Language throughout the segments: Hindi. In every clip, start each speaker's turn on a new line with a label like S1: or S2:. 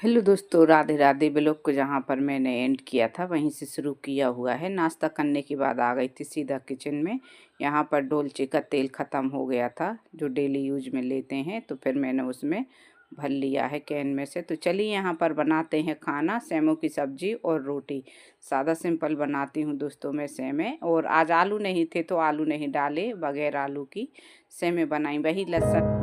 S1: हेलो दोस्तों, राधे राधे। ब्लॉग को जहाँ पर मैंने एंड किया था वहीं से शुरू किया हुआ है। नाश्ता करने के बाद आ गई थी सीधा किचन में। यहाँ पर डोलचे का तेल ख़त्म हो गया था जो डेली यूज में लेते हैं, तो फिर मैंने उसमें भर लिया है कैन में से। तो चलिए यहाँ पर बनाते हैं खाना, सेमों की सब्जी और रोटी। सादा सिंपल बनाती हूँ दोस्तों मैं सेमे। और आज आलू नहीं थे तो आलू नहीं डाले, बगैर आलू की सेमे बनाई। वही लहसुन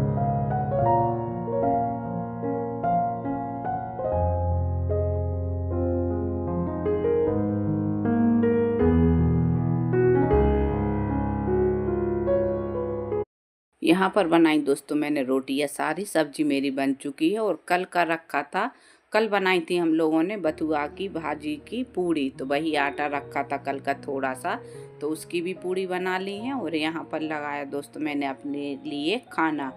S1: यहाँ पर बनाई दोस्तों मैंने रोटी। या सारी सब्जी मेरी बन चुकी है और कल का रखा था। कल बनाई थी हम लोगों ने बथुआ की भाजी की पूड़ी, तो वही आटा रखा था कल का थोड़ा सा, तो उसकी भी पूड़ी बना ली है। और यहाँ पर लगाया दोस्तों मैंने अपने लिए खाना।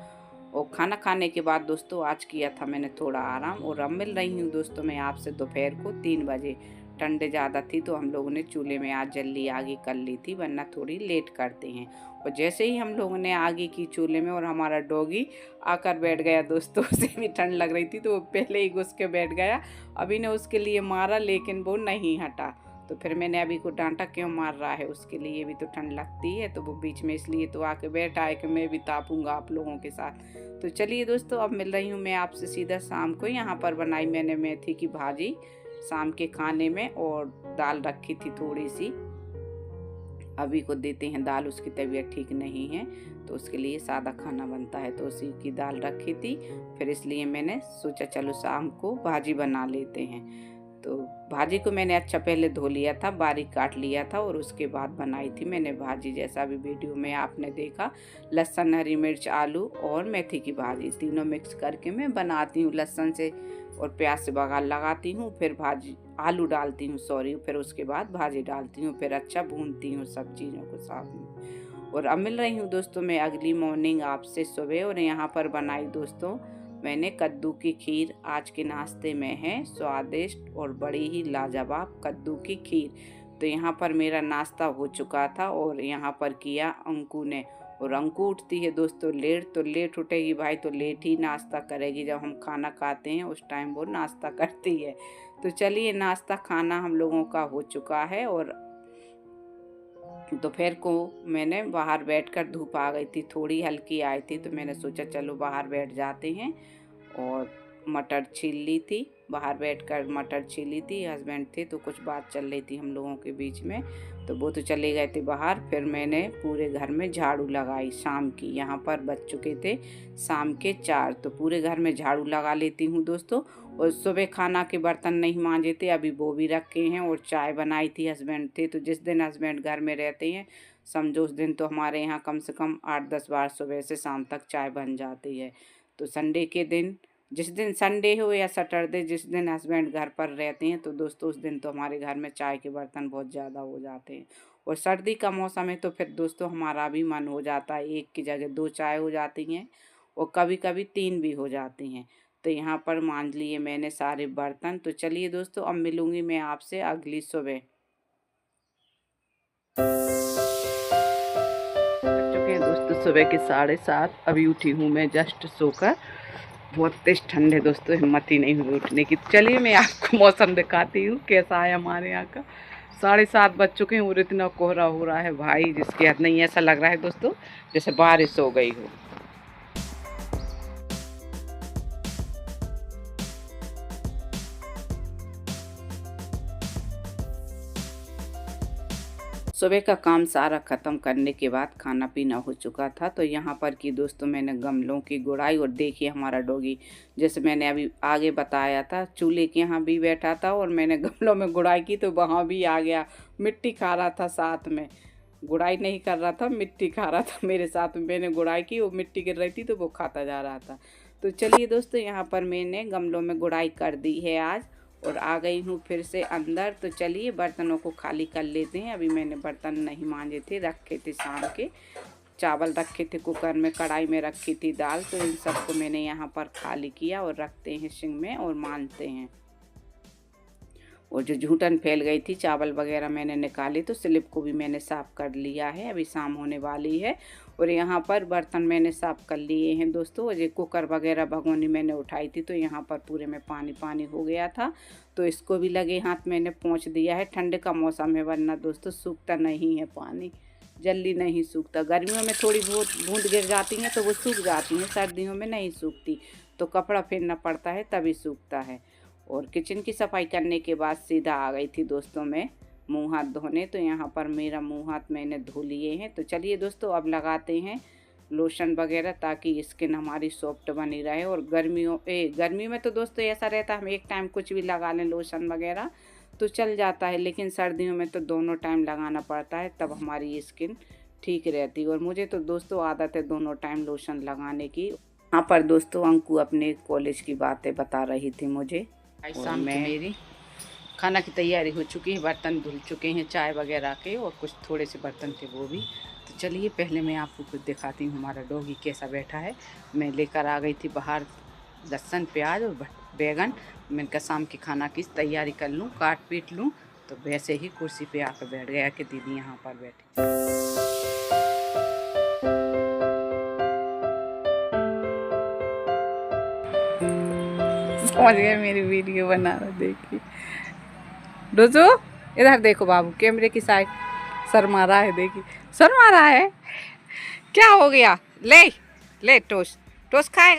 S1: और खाना खाने के बाद दोस्तों आज किया था मैंने थोड़ा आराम। और अब मिल रही हूँ दोस्तों मैं आपसे दोपहर को 3 बजे। ठंडे ज़्यादा थी तो हम लोगों ने चूल्हे में आज जल्दी आगे कर ली थी, वरना थोड़ी लेट करते हैं। और जैसे ही हम लोगों ने आगे की चूल्हे में, और हमारा डॉगी आकर बैठ गया दोस्तों। उसे भी ठंड लग रही थी तो वो पहले ही घुस के बैठ गया। अभी ने उसके लिए मारा लेकिन वो नहीं हटा। तो फिर मैंने अभी को डांटा, क्यों मार रहा है, उसके लिए भी तो ठंड लगती है। तो वो बीच में इसलिए तो आके बैठा है कि मैं भी तापूंगा आप लोगों के साथ। तो चलिए दोस्तों, अब मिल रही हूँ मैं आपसे सीधा शाम को। यहाँ पर बनाई मैंने मेथी की भाजी शाम के खाने में, और दाल रखी थी थोड़ी सी। अभी को देते हैं दाल, उसकी तबीयत ठीक नहीं है तो उसके लिए सादा खाना बनता है, तो उसी की दाल रखी थी। फिर इसलिए मैंने सोचा चलो शाम को भाजी बना लेते हैं। तो भाजी को मैंने अच्छा पहले धो लिया था, बारीक काट लिया था, और उसके बाद बनाई थी मैंने भाजी। जैसा भी वीडियो में आपने देखा, लहसुन, हरी मिर्च, आलू और मेथी की भाजी तीनों मिक्स करके मैं बनाती हूँ। लहसुन से और प्याज से बघार लगाती हूँ, फिर भाजी आलू डालती हूँ, सॉरी, फिर उसके बाद भाजी डालती हूँ, फिर अच्छा भूनती हूँ सब चीज़ों को साथ में। और अब मिल रही हूँ दोस्तों मैं अगली मॉर्निंग आपसे सुबह। और यहाँ पर बनाई दोस्तों मैंने कद्दू की खीर। आज के नाश्ते में है स्वादिष्ट और बड़ी ही लाजवाब कद्दू की खीर। तो यहाँ पर मेरा नाश्ता हो चुका था और यहाँ पर किया अंकु ने। और अंकु उठती है दोस्तों लेट, तो लेट उठेगी भाई तो लेट ही नाश्ता करेगी। जब हम खाना खाते हैं उस टाइम वो नाश्ता करती है। तो चलिए, नाश्ता खाना हम लोगों का हो चुका है। और दोपहर को मैंने बाहर बैठकर, धूप आ गई थी थोड़ी हल्की आई थी, तो मैंने सोचा चलो बाहर बैठ जाते हैं। और मटर छील ली थी, बाहर बैठकर मटर छीली थी। हस्बैंड थे तो कुछ बात चल रही थी हम लोगों के बीच में, तो वो तो चले गए थे बाहर। फिर मैंने पूरे घर में झाड़ू लगाई शाम की। यहाँ पर बज चुके थे शाम के 4, तो पूरे घर में झाड़ू लगा लेती हूँ दोस्तों। और सुबह खाना के बर्तन नहीं मांजे थे, अभी वो भी रखे हैं। और चाय बनाई थी, हस्बैंड थे तो जिस दिन हस्बैंड घर में रहते हैं समझो उस दिन तो हमारे यहाँ कम से कम 8-10 बार सुबह से शाम तक चाय बन जाती है। तो संडे के दिन, जिस दिन संडे हो या सैटरडे, जिस दिन हस्बैंड घर पर रहते हैं, तो दोस्तों उस दिन तो हमारे घर में चाय के बर्तन बहुत ज़्यादा हो जाते हैं। और सर्दी का मौसम है तो फिर दोस्तों हमारा भी मन हो जाता है, एक की जगह 2 चाय हो जाती हैं और कभी कभी 3 भी हो जाती हैं। तो यहाँ पर मांज लिए मैंने सारे बर्तन। तो चलिए दोस्तों, अब मिलूँगी मैं आपसे अगली सुबह। बज चुके हैं दोस्तों सुबह के 7:30। अभी उठी हूँ मैं जस्ट सोकर। बहुत तेज ठंड है दोस्तों, हिम्मत ही नहीं हुई उठने की। चलिए मैं आपको मौसम दिखाती हूँ कैसा है हमारे यहाँ का। 7:30 बज चुके हैं और इतना कोहरा हो रहा है भाई जिसकी हद नहीं। ऐसा लग रहा है दोस्तों जैसे बारिश हो गई हो। सुबह का काम सारा ख़त्म करने के बाद खाना पीना हो चुका था। तो यहाँ पर की दोस्तों मैंने गमलों की गुड़ाई। और देखिए हमारा डॉगी, जैसे मैंने अभी आगे बताया था, चूल्हे के यहाँ भी बैठा था और मैंने गमलों में गुड़ाई की तो वहाँ भी आ गया। मिट्टी खा रहा था साथ में, गुड़ाई नहीं कर रहा था, मिट्टी खा रहा था मेरे साथ में। मैंने गुड़ाई की, वो मिट्टी गिर रही थी तो वो खाता जा रहा था। तो चलिए दोस्तों, यहाँ पर मैंने गमलों में गुड़ाई कर दी है आज और आ गई हूँ फिर से अंदर। तो चलिए बर्तनों को खाली कर लेते हैं। अभी मैंने बर्तन नहीं मांजे थे, रखे थे शाम के। चावल रखे थे कुकर में, कढ़ाई में रखी थी दाल, तो इन सबको मैंने यहाँ पर खाली किया और रखते हैं सिंक में और मांजते हैं। और जो झूठन फैल गई थी चावल वगैरह मैंने निकाली, तो स्लिप को भी मैंने साफ़ कर लिया है। अभी शाम होने वाली है और यहाँ पर बर्तन मैंने साफ़ कर लिए हैं दोस्तों। और ये कुकर वगैरह भगोनी मैंने उठाई थी तो यहाँ पर पूरे में पानी पानी हो गया था, तो इसको भी लगे हाथ मैंने पोंछ दिया है। ठंड का मौसम है, वरना दोस्तों सूखता नहीं है पानी, जल्दी नहीं सूखता। गर्मियों में थोड़ी बहुत बूंद गिर जाती हैं तो वो सूख जाती हैं, सर्दियों में नहीं सूखती, तो कपड़ा फेरना पड़ता है तभी सूखता है। और किचन की सफाई करने के बाद सीधा आ गई थी दोस्तों मैं मुंह हाथ धोने। तो यहाँ पर मेरा मुंह हाथ मैंने धो लिए हैं। तो चलिए दोस्तों अब लगाते हैं लोशन वगैरह, ताकि स्किन हमारी सॉफ्ट बनी रहे। और गर्मी में तो दोस्तों ऐसा रहता है हम एक टाइम कुछ भी लगा लें लोशन वगैरह तो चल जाता है, लेकिन सर्दियों में तो दोनों टाइम लगाना पड़ता है, तब हमारी स्किन ठीक रहती है। और मुझे तो दोस्तों आदत है दोनों टाइम लोशन लगाने की। यहाँ पर दोस्तों अंकु अपने कॉलेज की बातें बता रही थी मुझे। शाम में मेरी खाना की तैयारी हो चुकी है, बर्तन धुल चुके हैं चाय वगैरह के, और कुछ थोड़े से बर्तन थे वो भी। तो चलिए पहले मैं आपको कुछ दिखाती हूँ हमारा डॉगी कैसा बैठा है। मैं लेकर आ गई थी बाहर लहसुन प्याज और बैगन। मैंने कहा शाम की खाना की तैयारी कर लूँ, काट पीट लूँ। तो वैसे ही कुर्सी पे आकर बैठ गया कि दीदी यहाँ पर बैठी। पहुँच गए मेरी वीडियो बना रहा, देखिए डोजो इधर देखो बाबू, कैमरे की साइड शर्मा रहा है, देखिए शर्मा रहा है। क्या हो गया? ले ले टोस्ट टोस्ट खाए।